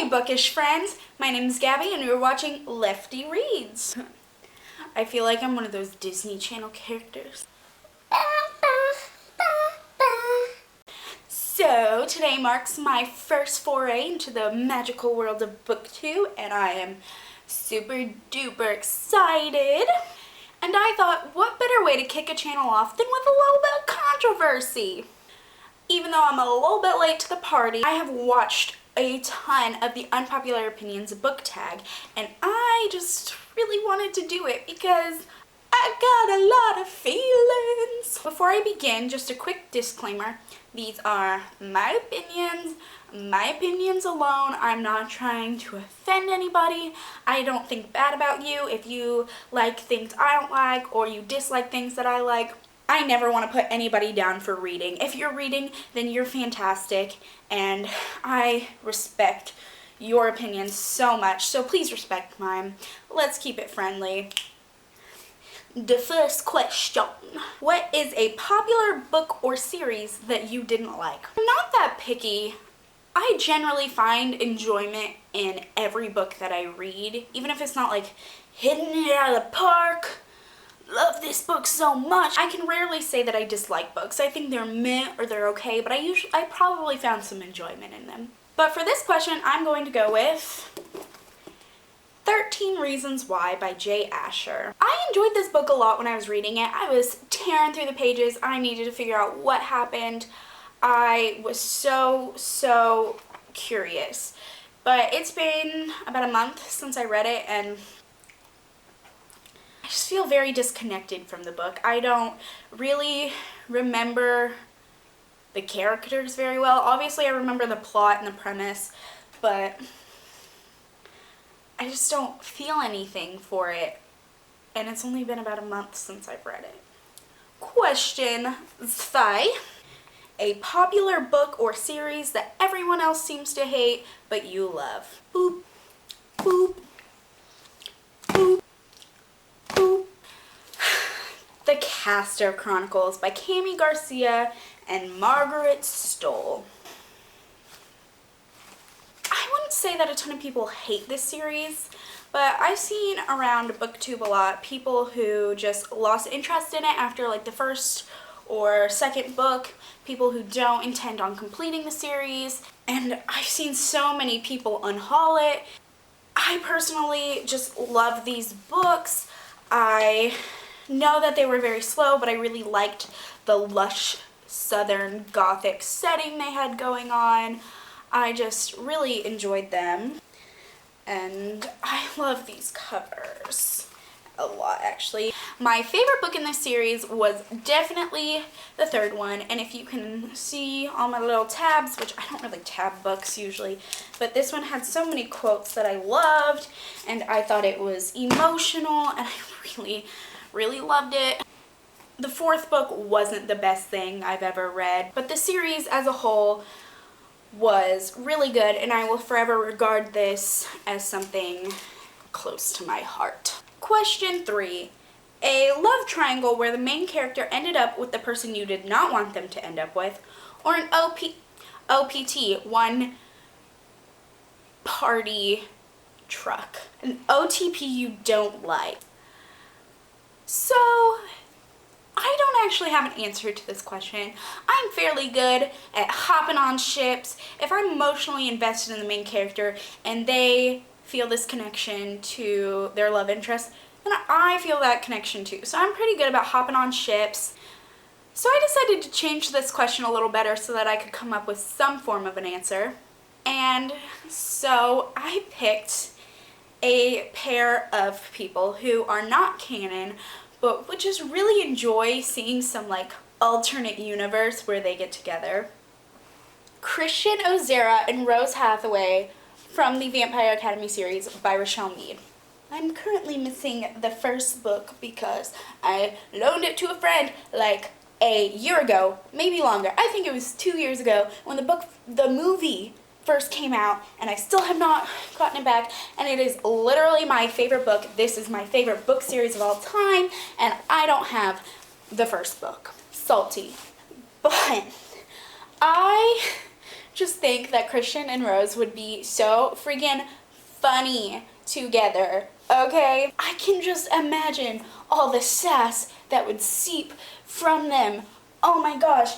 Hey bookish friends, my name is Gabby and you're watching Lefty Reads. I feel like I'm one of those Disney Channel characters. So today marks my first foray into the magical world of BookTube and I am super duper excited. And I thought, what better way to kick a channel off than with a little bit of controversy? Even though I'm a little bit late to the party, I have watched a ton of the Unpopular Opinions book tag, and I just really wanted to do it because I got a lot of feelings. Before I begin, just a quick disclaimer. These are my opinions alone. I'm not trying to offend anybody. I don't think bad about you if you like things I don't like or you dislike things that I like. I never want to put anybody down for reading. If you're reading, then you're fantastic, and I respect your opinions so much, so please respect mine. Let's keep it friendly. The first question. What is a popular book or series that you didn't like? I'm not that picky. I generally find enjoyment in every book that I read, even if it's not like hitting it out of the park. Love this book so much. I can rarely say that I dislike books. I think they're meh or they're okay, but I probably found some enjoyment in them. But for this question, I'm going to go with 13 Reasons Why by J. Asher. I enjoyed this book a lot when I was reading it. I was tearing through the pages. I needed to figure out what happened. I was so curious. But it's been about a month since I read it, and I just feel very disconnected from the book. I don't really remember the characters very well. Obviously, I remember the plot and the premise, but I just don't feel anything for it. And it's only been about a month since I've read it. Question 5. A popular book or series that everyone else seems to hate, but you love. Boop, boop, boop. The Castor Chronicles by Cami Garcia and Margaret Stoll. I wouldn't say that a ton of people hate this series, but I've seen around BookTube a lot people who just lost interest in it after like the first or second book, people who don't intend on completing the series, and I've seen so many people unhaul it. I personally just love these books. I know that they were very slow, but I really liked the lush southern gothic setting they had going on. I just really enjoyed them, and I love these covers a lot, actually. My favorite book in this series was definitely the third one, and if you can see all my little tabs, which I don't really tab books usually, but this one had so many quotes that I loved, and I thought it was emotional, and I really loved it. The fourth book wasn't the best thing I've ever read, but the series as a whole was really good, and I will forever regard this as something close to my heart. Question 3. A love triangle where the main character ended up with the person you did not want them to end up with, or an OPT, one party truck. An OTP you don't like. So, I don't actually have an answer to this question. I'm fairly good at hopping on ships. If I'm emotionally invested in the main character and they feel this connection to their love interest, then I feel that connection too. So I'm pretty good about hopping on ships. So I decided to change this question a little better so that I could come up with some form of an answer. And so I picked a pair of people who are not canon, but would just really enjoy seeing some like alternate universe where they get together. Christian Ozera and Rose Hathaway from the Vampire Academy series by Rochelle Mead. I'm currently missing the first book because I loaned it to a friend like a year ago, maybe longer. I think it was 2 years ago when the movie first came out, and I still have not gotten it back, and it is literally my favorite book. This is my favorite book series of all time, and I don't have the first book. Salty. But I just think that Christian and Rose would be so freaking funny together, okay? I can just imagine all the sass that would seep from them. Oh my gosh.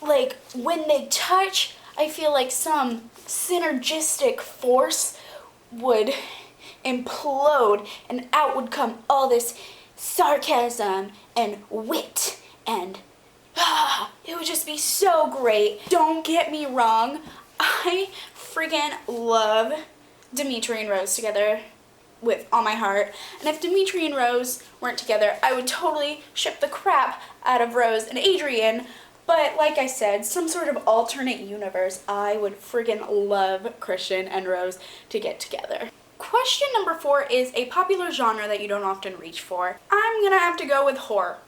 Like, when they touch, I feel like some synergistic force would implode and out would come all this sarcasm and wit and it would just be so great. Don't get me wrong, I freaking love Dimitri and Rose together with all my heart. And if Dimitri and Rose weren't together, I would totally ship the crap out of Rose and Adrian. But like I said, some sort of alternate universe, I would friggin' love Christian and Rose to get together. Question number 4 is a popular genre that you don't often reach for. I'm gonna have to go with horror.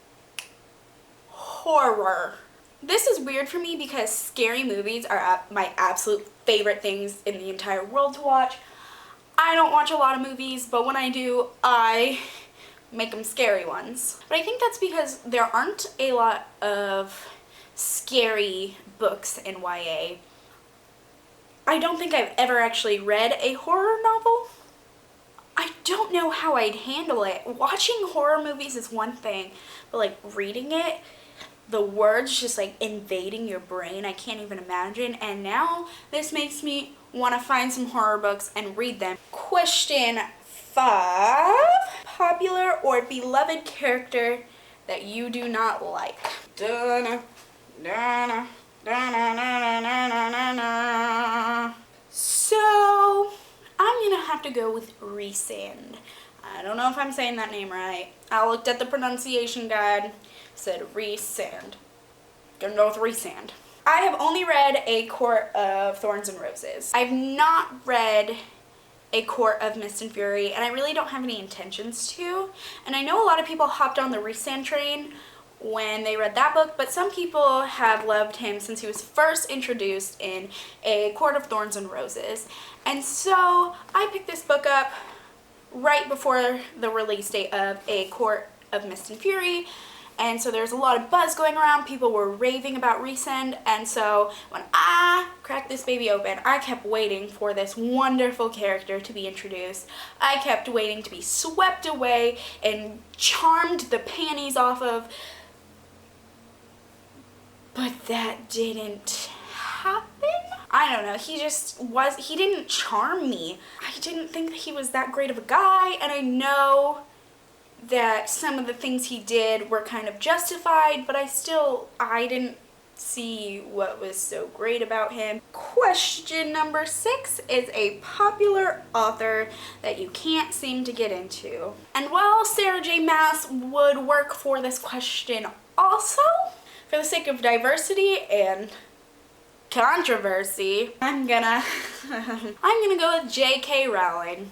Horror. This is weird for me because scary movies are my absolute favorite things in the entire world to watch. I don't watch a lot of movies, but when I do, I make them scary ones. But I think that's because there aren't a lot of scary books in YA. I don't think I've ever actually read a horror novel. I don't know how I'd handle it. Watching horror movies is one thing, but like reading it, the words just like invading your brain, I can't even imagine. And now this makes me want to find some horror books and read them. Question 5. Popular or beloved character that you do not like. Dun, dun, dun, dun, dun, dun, dun. So, I'm gonna have to go with Rhysand. I don't know if I'm saying that name right. I looked at the pronunciation guide, said Rhysand. Gonna go with Rhysand. I have only read A Court of Thorns and Roses. I've not read A Court of Mist and Fury, and I really don't have any intentions to. And I know a lot of people hopped on the Rhysand train when they read that book, but some people have loved him since he was first introduced in A Court of Thorns and Roses. And so I picked this book up right before the release date of A Court of Mist and Fury. And so there's a lot of buzz going around. People were raving about Rhysand. And so when I cracked this baby open, I kept waiting for this wonderful character to be introduced. I kept waiting to be swept away and charmed the panties off of. But that didn't happen. I don't know. He didn't charm me. I didn't think that he was that great of a guy. And I know that some of the things he did were kind of justified, but I didn't see what was so great about him. Question number 6 is a popular author that you can't seem to get into. And while Sarah J. Maas would work for this question also, for the sake of diversity and controversy, I'm gonna go with J.K. Rowling.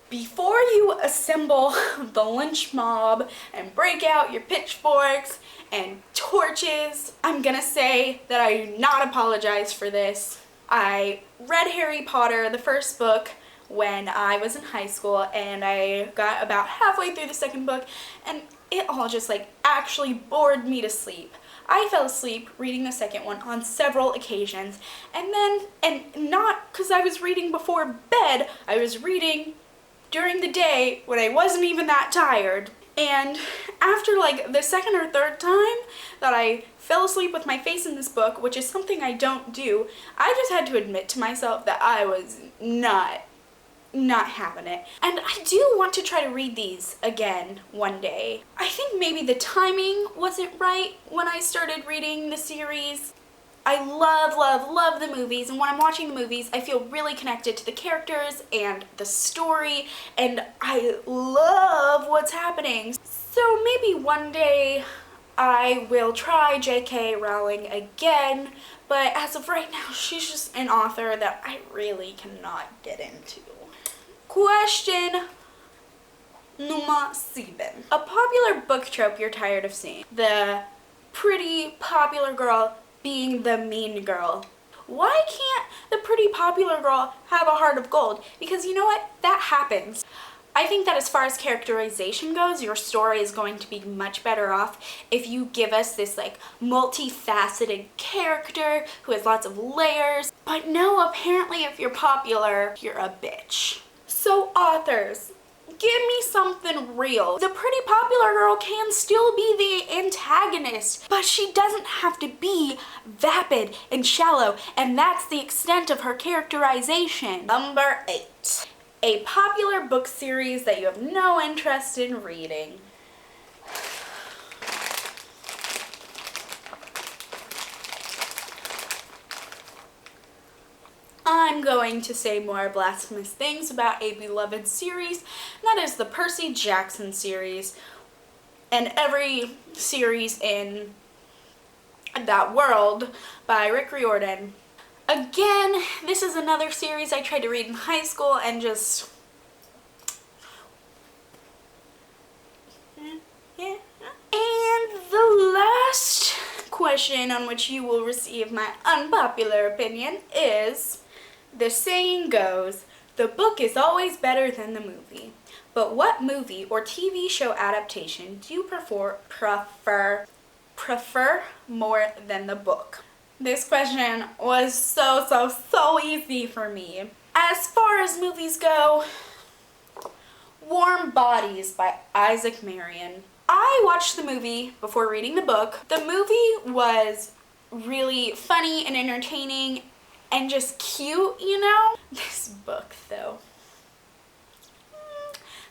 Before you assemble the lynch mob and break out your pitchforks and torches, I'm gonna say that I do not apologize for this. I read Harry Potter, the first book, when I was in high school, and I got about halfway through the second book, and it all just like actually bored me to sleep. I fell asleep reading the second one on several occasions, and not because I was reading before bed, I was reading during the day when I wasn't even that tired. And after like the second or third time that I fell asleep with my face in this book, which is something I don't do, I just had to admit to myself that I was not having it. And I do want to try to read these again one day. I think maybe the timing wasn't right when I started reading the series. I love the movies, and when I'm watching the movies, I feel really connected to the characters and the story, and I love what's happening. So maybe one day I will try J.K. Rowling again, but as of right now, she's just an author that I really cannot get into. Question number 7. A popular book trope you're tired of seeing. The pretty popular girl being the mean girl. Why can't the pretty popular girl have a heart of gold? Because you know what? That happens. I think that as far as characterization goes, your story is going to be much better off if you give us this like multifaceted character who has lots of layers. But no, apparently if you're popular, you're a bitch. So authors, give me something real. The pretty popular girl can still be the antagonist, but she doesn't have to be vapid and shallow, and that's the extent of her characterization. Number 8. A popular book series that you have no interest in reading. I'm going to say more blasphemous things about a beloved series, and that is the Percy Jackson series, and every series in that world by Rick Riordan. Again, this is another series I tried to read in high school and just... yeah. And the last question on which you will receive my unpopular opinion is... The saying goes, the book is always better than the movie. But what movie or TV show adaptation do you prefer more than the book? This question was so easy for me. As far as movies go, Warm Bodies by Isaac Marion. I watched the movie before reading the book. The movie was really funny and entertaining and just cute, you know? This book, though.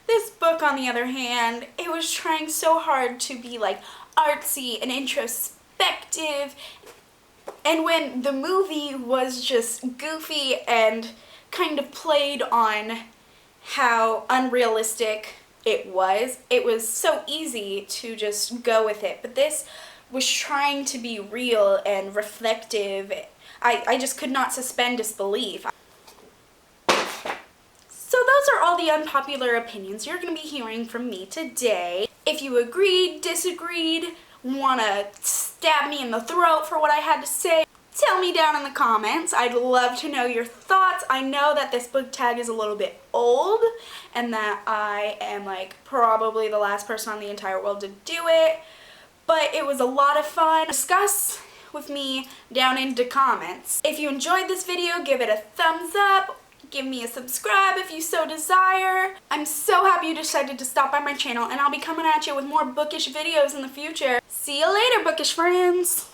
This book, on the other hand, it was trying so hard to be like artsy and introspective. And when the movie was just goofy and kind of played on how unrealistic it was so easy to just go with it. But this was trying to be real and reflective. I just could not suspend disbelief. So those are all the unpopular opinions you're going to be hearing from me today. If you agreed, disagreed, want to stab me in the throat for what I had to say, tell me down in the comments. I'd love to know your thoughts. I know that this book tag is a little bit old and that I am like probably the last person on the entire world to do it, but it was a lot of fun. Discuss with me down in the comments. If you enjoyed this video, give it a thumbs up. Give me a subscribe if you so desire. I'm so happy you decided to stop by my channel, and I'll be coming at you with more bookish videos in the future. See you later, bookish friends.